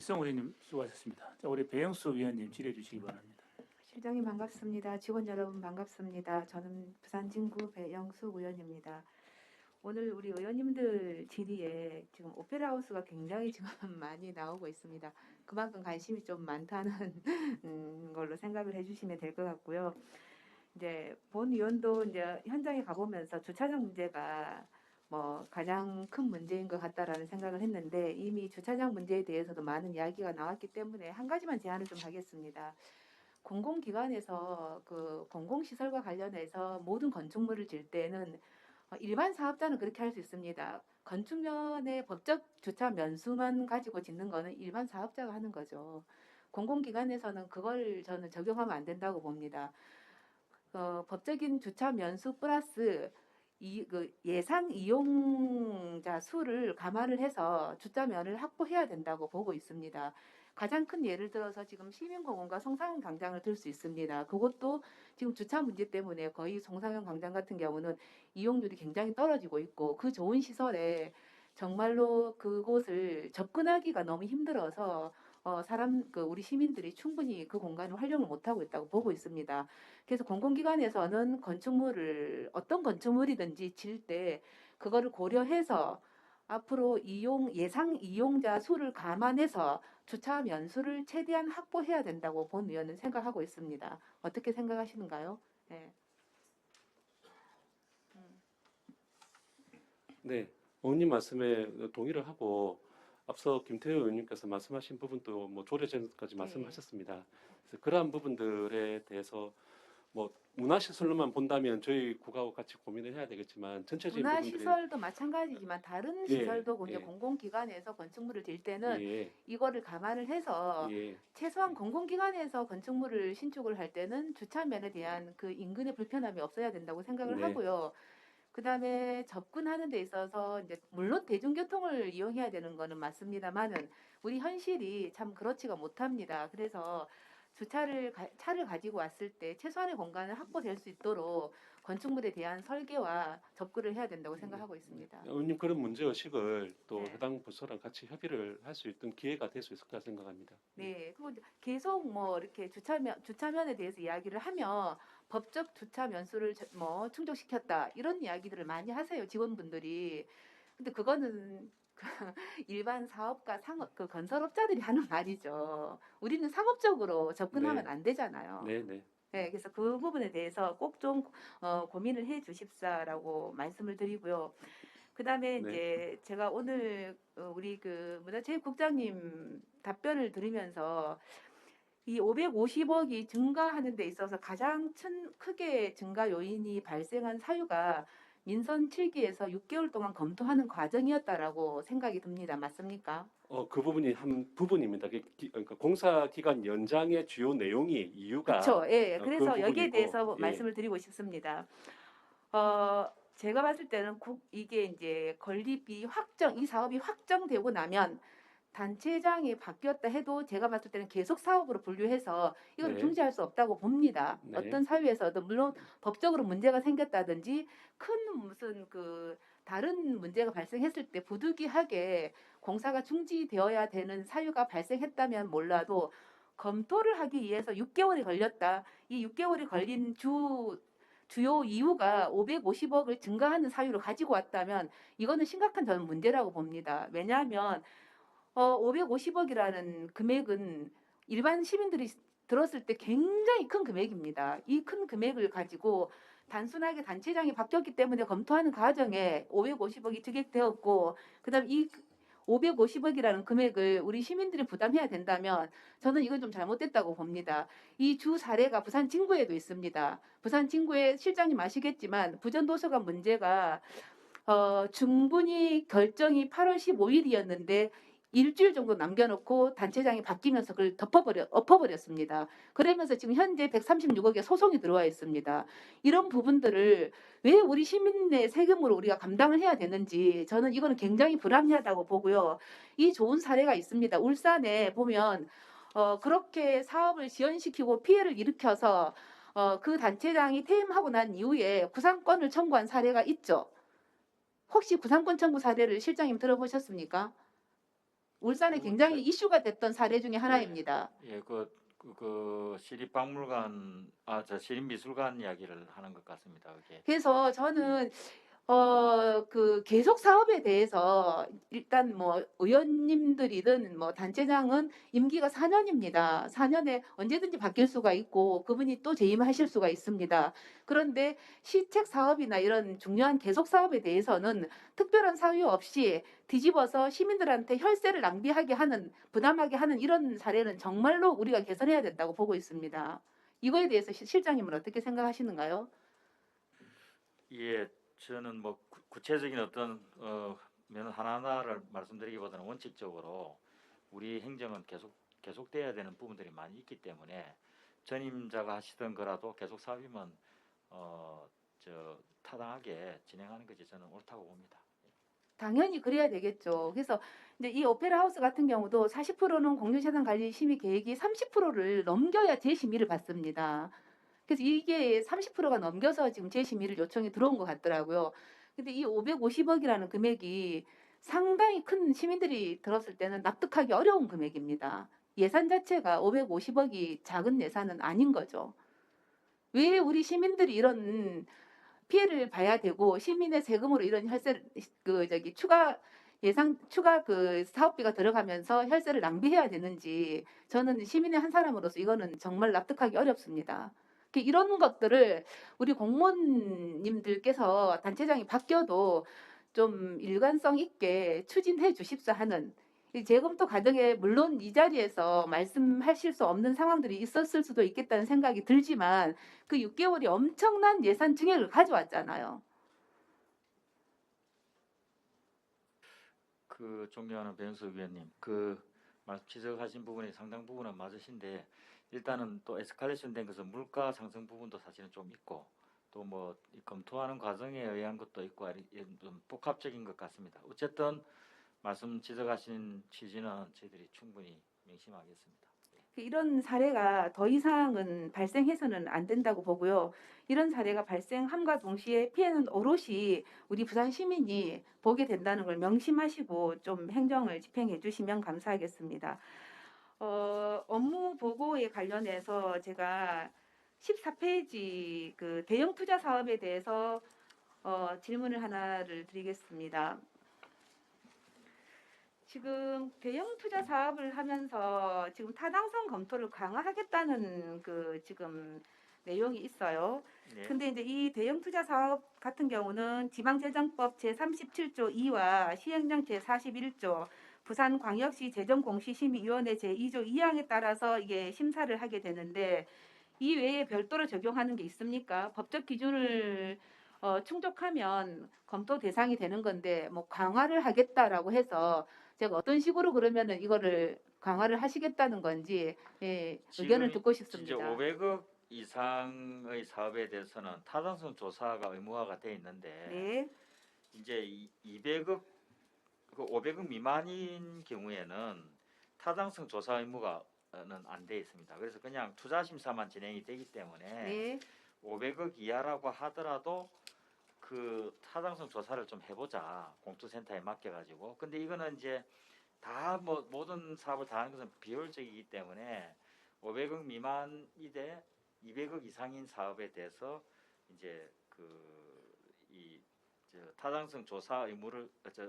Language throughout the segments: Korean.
박지성 의원님 수고하셨습니다. 자, 우리 배영수 위원님 질의해 주시기 바랍니다. 실장님 반갑습니다. 직원 여러분 반갑습니다. 저는 부산 진구 배영수 의원입니다. 오늘 우리 의원님들 질의에 지금 오페라 하우스가 굉장히 지금 많이 나오고 있습니다. 그만큼 관심이 좀 많다는 걸로 생각을 해주시면 될 것 같고요. 이제 본 의원도 이제 현장에 가보면서 주차장 문제가 뭐 가장 큰 문제인 것 같다라는 생각을 했는데 이미 주차장 문제에 대해서도 많은 이야기가 나왔기 때문에 한 가지만 제안을 좀 하겠습니다. 공공기관에서 그 공공시설과 관련해서 모든 건축물을 질 때는 일반 사업자는 그렇게 할 수 있습니다. 건축면의 법적 주차 면수만 가지고 짓는 거는 일반 사업자가 하는 거죠. 공공기관에서는 그걸 저는 적용하면 안 된다고 봅니다. 법적인 주차 면수 플러스 예상 이용자 수를 감안을 해서 주차면을 확보해야 된다고 보고 있습니다. 가장 큰 예를 들어서 지금 시민공원과 송상현 광장을 들 수 있습니다. 그것도 지금 주차 문제 때문에 거의 송상현 광장 같은 경우는 이용률이 굉장히 떨어지고 있고 그 좋은 시설에 정말로 그곳을 접근하기가 너무 힘들어서 우리 시민들이 충분히 그 공간을 활용을 못하고 있다고 보고 있습니다. 그래서 공공기관에서는 건축물을 어떤 건축물이든지 질 때 그거를 고려해서 앞으로 예상 이용자 수를 감안해서 주차 면수를 최대한 확보해야 된다고 본 의원은 생각하고 있습니다. 어떻게 생각하시는가요? 네. 네, 의원님 말씀에 동의를 하고 앞서 김태효 의원님께서 말씀하신 부분도 뭐 조례전까지 말씀하셨습니다. 그래서 그러한 부분들에 대해서 뭐 문화시설로만 본다면 저희 국하고 같이 고민을 해야 되겠지만 전체적인 부분들이 문화시설도 마찬가지지만 다른 예, 시설도 이제 예, 공공기관에서 건축물을 질 때는 예, 이거를 감안을 해서 예, 최소한 공공기관에서 건축물을 신축을 할 때는 주차면에 대한 그 인근의 불편함이 없어야 된다고 생각을 네, 하고요. 그다음에 접근하는 데 있어서 이제 물론 대중교통을 이용해야 되는 거는 맞습니다만은 우리 현실이 참 그렇지가 못합니다. 그래서 차를 가지고 왔을 때 최소한의 공간을 확보될 수 있도록 건축물에 대한 설계와 접근을 해야 된다고 생각하고 있습니다. 의원님 그런 문제 의식을 또 네. 해당 부서랑 같이 협의를 할 수 있던 기회가 될 수 있을 거라 생각합니다. 네, 그리고 이제 계속 뭐 이렇게 주차면에 대해서 이야기를 하면 법적 주차 면수를 뭐 충족시켰다 이런 이야기들을 많이 하세요 직원분들이. 근데 그거는 일반 사업가 그 건설업자들이 하는 말이죠. 우리는 상업적으로 접근하면 네, 안 되잖아요. 네, 네, 네, 그래서 그 부분에 대해서 꼭 좀 고민을 해 주십사라고 말씀을 드리고요. 그다음에 네, 이제 제가 오늘 우리 그 문화체육국장님 답변을 들으면서 이 550억이 증가하는 데 있어서 가장 크게 증가 요인이 발생한 사유가 민선 7기에서 6개월 동안 검토하는 과정이었다라고 생각이 듭니다. 맞습니까? 그 부분이 한 부분입니다. 그러니까 공사 기간 연장의 주요 내용이 이유가 그쵸. 예. 그 그래서 여기에 부분이고, 대해서 예, 말씀을 드리고 싶습니다. 어, 제가 봤을 때는 이게 이제 건립이 이 사업이 확정되고 나면 단체장이 바뀌었다 해도 제가 봤을 때는 계속 사업으로 분류해서 이걸 네, 중지할 수 없다고 봅니다. 네, 어떤 사유에서도 물론 법적으로 문제가 생겼다든지 큰 무슨 그 다른 문제가 발생했을 때 부득이하게 공사가 중지되어야 되는 사유가 발생했다면 몰라도 검토를 하기 위해서 6개월이 걸렸다. 이 6개월이 걸린 주요 이유가 550억을 증가하는 사유를 가지고 왔다면 이거는 심각한 저는 문제라고 봅니다. 왜냐하면 550억이라는 금액은 일반 시민들이 들었을 때 굉장히 큰 금액입니다. 이 큰 금액을 가지고 단순하게 단체장이 바뀌었기 때문에 검토하는 과정에 550억이 투입되었고, 그다음 이 550억이라는 금액을 우리 시민들이 부담해야 된다면 저는 이건 좀 잘못됐다고 봅니다. 이 주 사례가 부산 진구에도 있습니다. 부산 진구에 실장님 아시겠지만 부전도서관 문제가 충분히 결정이 8월 15일이었는데 일주일 정도 남겨놓고 단체장이 바뀌면서 그걸 엎어버렸습니다. 그러면서 지금 현재 136억의 소송이 들어와 있습니다. 이런 부분들을 왜 우리 시민의 세금으로 우리가 감당을 해야 되는지 저는 이거는 굉장히 불합리하다고 보고요. 이 좋은 사례가 있습니다. 울산에 보면 그렇게 사업을 지연시키고 피해를 일으켜서 그 단체장이 퇴임하고 난 이후에 구상권을 청구한 사례가 있죠. 혹시 구상권 청구 사례를 실장님 들어보셨습니까? 울산에 굉장히 이슈가 됐던 사례 중에 하나입니다. 예, 그 시립박물관, 저 시립미술관 이야기를 하는 것 같습니다. 그게. 그래서 저는 그 계속 사업에 대해서 일단 뭐 의원님들이든 뭐 단체장은 임기가 4년입니다. 4년에 언제든지 바뀔 수가 있고 그분이 또 재임하실 수가 있습니다. 그런데 시책 사업이나 이런 중요한 계속 사업에 대해서는 특별한 사유 없이 뒤집어서 시민들한테 혈세를 낭비하게 하는, 부담하게 하는 이런 사례는 정말로 우리가 개선해야 된다고 보고 있습니다. 이거에 대해서 실장님은 어떻게 생각하시는가요? 예, 저는 뭐 구체적인 어떤 면 하나하나를 말씀드리기보다는 원칙적으로 우리 행정은 계속돼야 되는 부분들이 많이 있기 때문에 전임자가 하시던 거라도 계속 사업이면 타당하게 진행하는 것이 저는 옳다고 봅니다. 당연히 그래야 되겠죠. 그래서 이제 이 오페라 하우스 같은 경우도 40%는 공유재산 관리 심의 계획이 30%를 넘겨야 재심의를 받습니다. 그래서 이게 30%가 넘겨서 지금 재심의를 요청이 들어온 것 같더라고요. 근데 이 550억이라는 금액이 상당히 큰, 시민들이 들었을 때는 납득하기 어려운 금액입니다. 예산 자체가 550억이 작은 예산은 아닌 거죠. 왜 우리 시민들이 이런 피해를 봐야 되고 시민의 세금으로 이런 혈세 추가 그 사업비가 들어가면서 혈세를 낭비해야 되는지 저는 시민의 한 사람으로서 이거는 정말 납득하기 어렵습니다. 이런 것들을 우리 공무원님들께서 단체장이 바뀌어도 좀 일관성 있게 추진해 주십사 하는, 이 재검토 과정에 물론 이 자리에서 말씀하실 수 없는 상황들이 있었을 수도 있겠다는 생각이 들지만 그 6개월이 엄청난 예산 증액을 가져왔잖아요. 그 존경하는 배영수 위원님, 그 말씀 지적하신 부분이 상당 부분은 맞으신데 일단은 또 에스컬레이션 된 것은 물가 상승 부분도 사실은 좀 있고 또 뭐 검토하는 과정에 의한 것도 있고 좀 복합적인 것 같습니다. 어쨌든 말씀 지적하신 취지는 저희들이 충분히 명심하겠습니다. 이런 사례가 더 이상은 발생해서는 안 된다고 보고요. 이런 사례가 발생함과 동시에 피해는 오롯이 우리 부산 시민이 보게 된다는 걸 명심하시고 좀 행정을 집행해 주시면 감사하겠습니다. 업무 보고에 관련해서 제가 14페이지 그 대형 투자 사업에 대해서 질문을 하나를 드리겠습니다. 지금 대형 투자 사업을 하면서 지금 타당성 검토를 강화하겠다는 그 지금 내용이 있어요. 네. 근데 이제 이 대형 투자 사업 같은 경우는 지방재정법 제37조 2와 시행령 제41조 부산광역시 재정공시심의위원회 제2조 2항에 따라서 이게 심사를 하게 되는데 이 외에 별도로 적용하는 게 있습니까? 법적 기준을 충족하면 검토 대상이 되는 건데 뭐 강화를 하겠다라고 해서 제가 어떤 식으로 그러면은 이거를 강화를 하시겠다는 건지 의견을 듣고 진짜 싶습니다. 500억 이상의 사업에 대해서는 타당성 조사가 의무화가 돼 있는데 네, 이제 200억, 500억 미만인 경우에는 타당성 조사 의무가 안 돼 있습니다. 그래서 그냥 투자 심사만 진행이 되기 때문에 네, 500억 이하라고 하더라도 그 타당성 조사를 좀 해보자, 공투센터에 맡겨가지고. 근데 이거는 이제 다 뭐 모든 사업을 다 하는 것은 비효율적이기 때문에 500억 미만이대 200억 이상인 사업에 대해서 이제 타당성 조사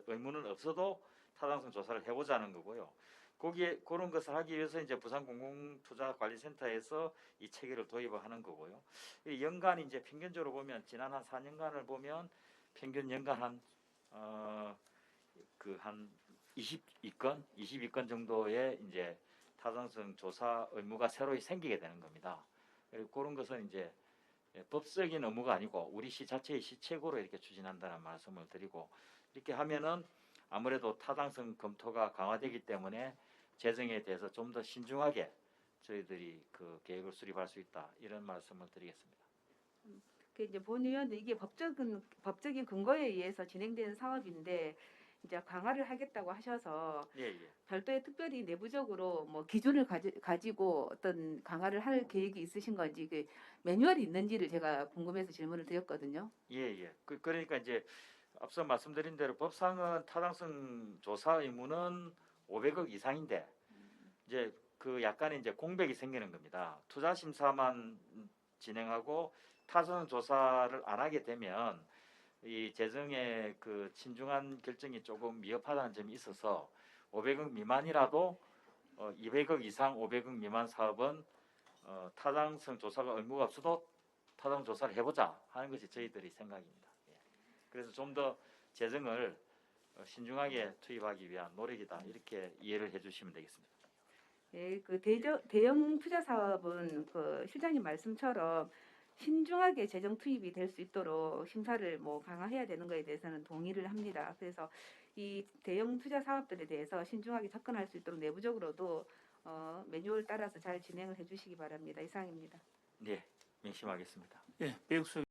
의무는 없어도 타당성 조사를 해보자는 거고요. 거기에 그런 것을 하기 위해서 이제 부산공공투자관리센터에서 이 체계를 도입을 하는 거고요. 연간 이제 평균적으로 보면 지난 한 4년간을 보면 평균 연간 한 22건 정도의 이제 타당성 조사 의무가 새로 생기게 되는 겁니다. 그리고 그런 것은 이제 법적인 의무가 아니고 우리 시 자체의 시책으로 이렇게 추진한다는 말씀을 드리고, 이렇게 하면은 아무래도 타당성 검토가 강화되기 때문에 재정에 대해서 좀 더 신중하게 저희들이 그 계획을 수립할 수 있다, 이런 말씀을 드리겠습니다. 그 이제 본 의원은 이게 법적인 근거에 의해서 진행되는 사업인데 이제 강화를 하겠다고 하셔서 예. 별도의 특별히 내부적으로 뭐 기준을 가지고 어떤 강화를 할 계획이 있으신 건지 그 매뉴얼이 있는지를 제가 궁금해서 질문을 드렸거든요. 예. 그러니까 이제 앞서 말씀드린 대로 법상은 타당성 조사 의무는 500억 이상인데 이제 그 약간의 이제 공백이 생기는 겁니다. 투자 심사만 진행하고 타선 조사를 안 하게 되면 이 재정의 그 신중한 결정이 조금 미흡하다는 점이 있어서 500억 미만이라도 200억 이상 500억 미만 사업은 타당성 조사가 의무가 없어도 타당 조사를 해보자 하는 것이 저희들의 생각입니다. 예. 그래서 좀 더 재정을 신중하게 투입하기 위한 노력이다 이렇게 이해를 해주시면 되겠습니다. 예, 그 대형 투자 사업은 그 실장님 말씀처럼 신중하게 재정 투입이 될 수 있도록 심사를 뭐 강화해야 되는 것에 대해서는 동의를 합니다. 그래서 이 대형 투자 사업들에 대해서 신중하게 접근할 수 있도록 내부적으로도 매뉴얼 따라서 잘 진행을 해주시기 바랍니다. 이상입니다. 네, 명심하겠습니다. 예, 배영수